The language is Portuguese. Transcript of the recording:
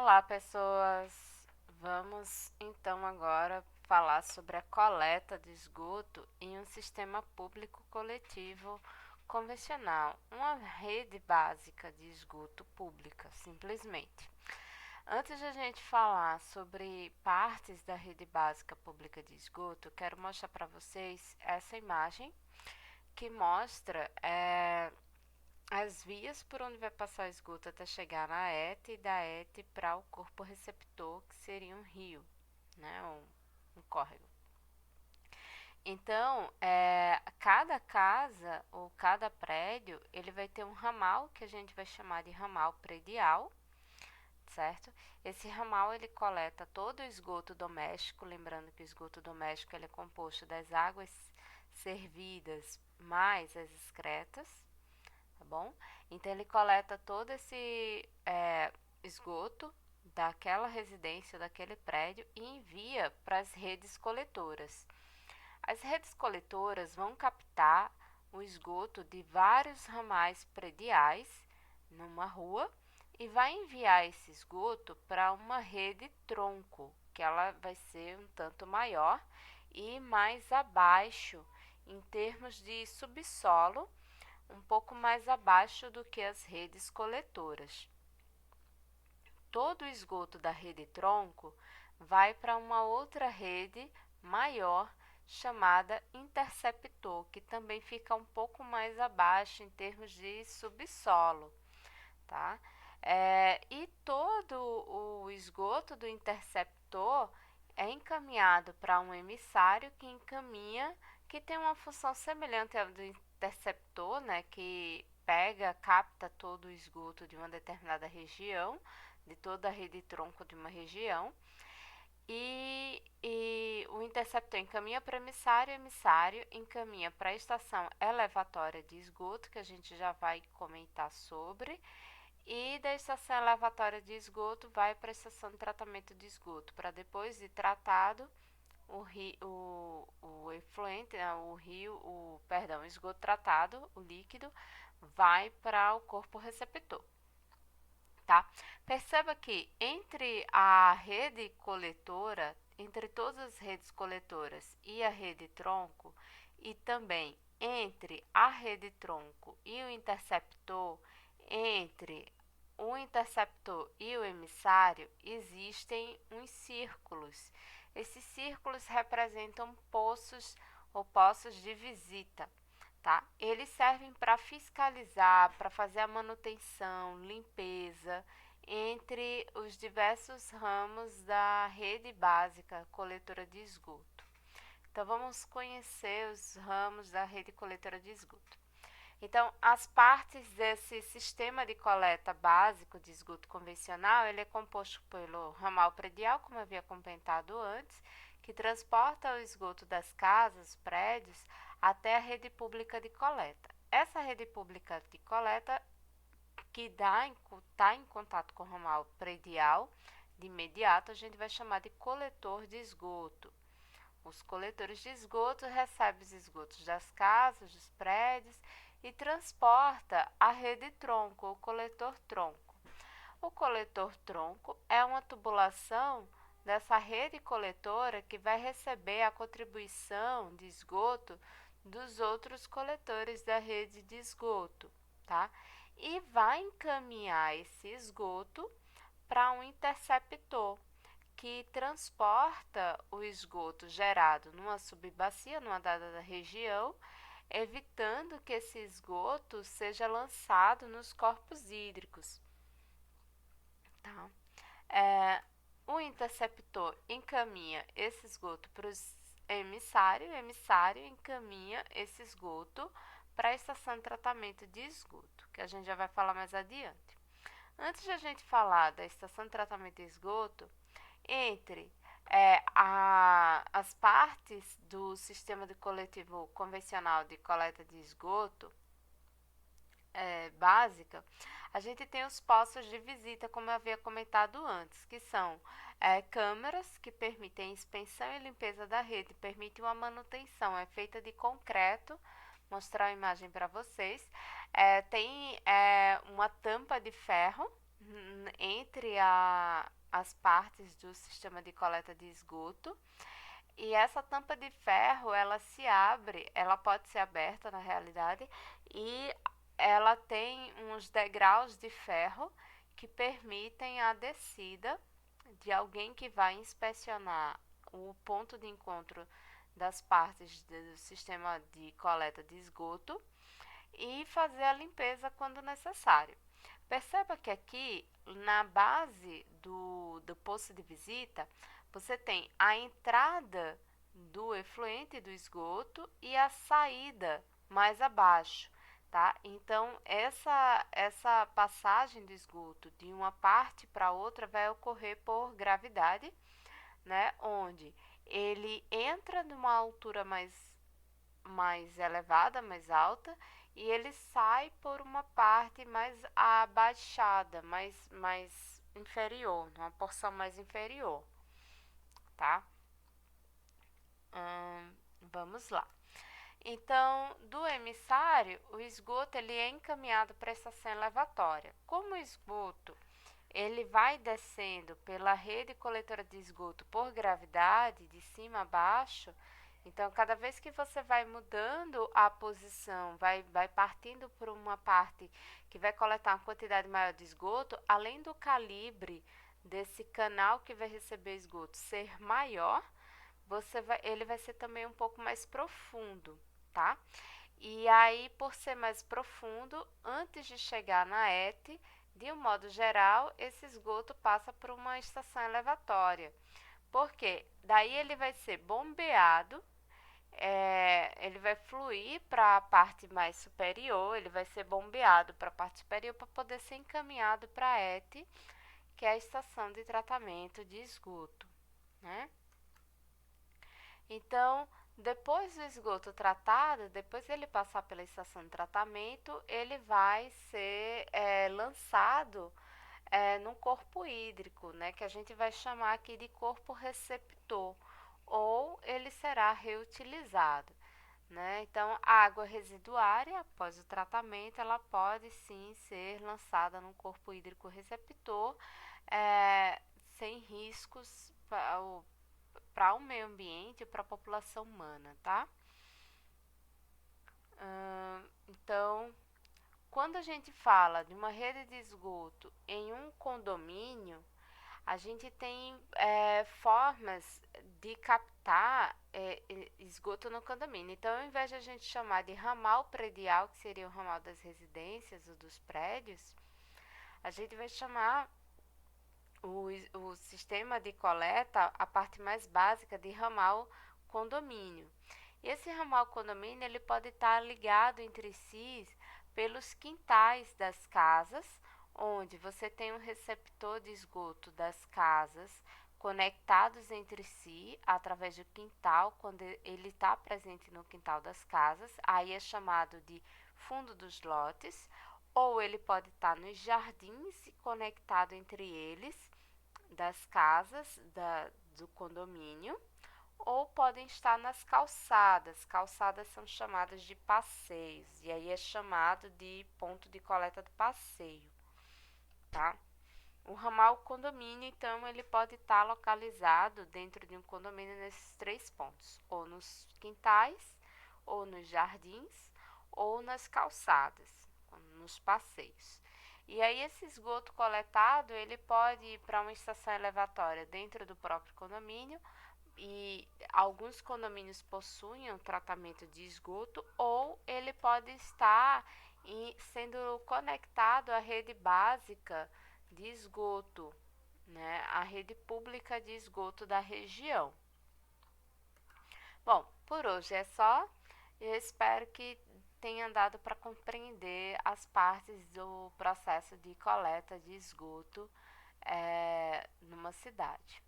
Olá, pessoas! Vamos então agora falar sobre a coleta de esgoto em um sistema público coletivo convencional, uma rede básica de esgoto pública, simplesmente. Antes de a gente falar sobre partes da rede básica pública de esgoto, eu quero mostrar para vocês essa imagem que mostra as vias por onde vai passar o esgoto até chegar na ETA e da ETA para o corpo receptor, que seria um rio, né, um córrego. Então, cada casa ou cada prédio, ele vai ter um ramal que a gente vai chamar de ramal predial, certo? Esse ramal ele coleta todo o esgoto doméstico, lembrando que o esgoto doméstico ele é composto das águas servidas mais as excretas, tá bom? Então ele coleta todo esse esgoto daquela residência, daquele prédio e envia para as redes coletoras. As redes coletoras vão captar o esgoto de vários ramais prediais numa rua e vai enviar esse esgoto para uma rede tronco, que ela vai ser um tanto maior e mais abaixo em termos de subsolo, um pouco mais abaixo do que as redes coletoras. Todo o esgoto da rede tronco vai para uma outra rede maior chamada interceptor, que também fica um pouco mais abaixo em termos de subsolo, tá? E todo o esgoto do interceptor é encaminhado para um emissário que encaminha, que tem uma função semelhante à do interceptor, né, que pega, capta todo o esgoto de uma determinada região, de toda a rede tronco de uma região, e o interceptor encaminha para o emissário encaminha para a estação elevatória de esgoto, que a gente já vai comentar sobre, e da estação elevatória de esgoto vai para a estação de tratamento de esgoto, para depois de tratado o efluente, né, o esgoto tratado, o líquido, vai para o corpo receptor, tá? Perceba que entre a rede coletora, entre todas as redes coletoras e a rede tronco, e também entre a rede tronco e o interceptor, entre o interceptor e o emissário, existem uns círculos. Esses círculos representam poços ou poços de visita, tá? Eles servem para fiscalizar, para fazer a manutenção, limpeza entre os diversos ramos da rede básica coletora de esgoto. Então vamos conhecer os ramos da rede coletora de esgoto. Então, as partes desse sistema de coleta básico de esgoto convencional, ele é composto pelo ramal predial, como eu havia comentado antes, que transporta o esgoto das casas, prédios, até a rede pública de coleta. Essa rede pública de coleta que está em contato com o ramal predial, de imediato a gente vai chamar de coletor de esgoto. Os coletores de esgoto recebem os esgotos das casas, dos prédios e transporta a rede tronco, o coletor tronco. O coletor tronco é uma tubulação dessa rede coletora que vai receber a contribuição de esgoto dos outros coletores da rede de esgoto, tá? E vai encaminhar esse esgoto para um interceptor que transporta o esgoto gerado numa subbacia, numa dada região, evitando que esse esgoto seja lançado nos corpos hídricos, tá? O interceptor encaminha esse esgoto para o emissário encaminha esse esgoto para a estação de tratamento de esgoto, que a gente já vai falar mais adiante. Antes de a gente falar da estação de tratamento de esgoto, entre as partes do sistema de coletivo convencional de coleta de esgoto básica, a gente tem os postos de visita, como eu havia comentado antes, que são câmeras que permitem inspeção e limpeza da rede, permitem uma manutenção, é feita de concreto, mostrar a imagem para vocês. Tem uma tampa de ferro entre as partes do sistema de coleta de esgoto. E essa tampa de ferro, ela se abre, ela pode ser aberta na realidade, e ela tem uns degraus de ferro que permitem a descida de alguém que vai inspecionar o ponto de encontro das partes do sistema de coleta de esgoto e fazer a limpeza quando necessário. Perceba que aqui na base do poço de visita você tem a entrada do efluente do esgoto e a saída mais abaixo, tá? Então essa passagem do esgoto de uma parte para outra vai ocorrer por gravidade, né? Onde ele entra numa altura mais elevada, mais alta, e ele sai por uma parte mais abaixada, mais inferior, numa porção mais inferior, tá? Vamos lá. Então, do emissário, o esgoto ele é encaminhado para a estação elevatória. Como o esgoto ele vai descendo pela rede coletora de esgoto por gravidade, de cima a baixo, então cada vez que você vai mudando a posição, vai partindo por uma parte que vai coletar uma quantidade maior de esgoto, além do calibre desse canal que vai receber esgoto ser maior, ele vai ser também um pouco mais profundo, tá? E aí, por ser mais profundo, antes de chegar na ET, de um modo geral, esse esgoto passa por uma estação elevatória. Por quê? Daí ele vai ser bombeado, ele vai fluir para a parte mais superior, ele vai ser bombeado para a parte superior para poder ser encaminhado para a ET, que é a estação de tratamento de esgoto, né? Então, depois do esgoto tratado, depois ele passar pela estação de tratamento, ele vai ser lançado num corpo hídrico, né, que a gente vai chamar aqui de corpo receptor, ou ele será reutilizado. Né? Então, a água residuária, após o tratamento, ela pode sim ser lançada num corpo hídrico receptor, sem riscos para o meio ambiente e para a população humana, tá? Então, quando a gente fala de uma rede de esgoto em um condomínio, a gente tem formas de captar esgoto no condomínio. Então, ao invés de a gente chamar de ramal predial, que seria o ramal das residências ou dos prédios, a gente vai chamar o sistema de coleta, a parte mais básica, de ramal condomínio. E esse ramal condomínio ele pode estar ligado entre si pelos quintais das casas, onde você tem um receptor de esgoto das casas conectados entre si através do quintal, quando ele está presente no quintal das casas, aí é chamado de fundo dos lotes, ou ele pode estar nos jardins conectado entre eles, das casas do condomínio, ou podem estar nas calçadas. Calçadas são chamadas de passeios, e aí é chamado de ponto de coleta do passeio, tá? O ramal condomínio, então, ele pode estar localizado dentro de um condomínio nesses três pontos, ou nos quintais, ou nos jardins, ou nas calçadas, nos passeios. E aí esse esgoto coletado, ele pode ir para uma estação elevatória dentro do próprio condomínio, e alguns condomínios possuem um tratamento de esgoto, ou ele pode estar sendo conectado à rede básica de esgoto, né, a rede pública de esgoto da região. Bom, por hoje é só. Eu espero que tenha dado para compreender as partes do processo de coleta de esgoto numa cidade.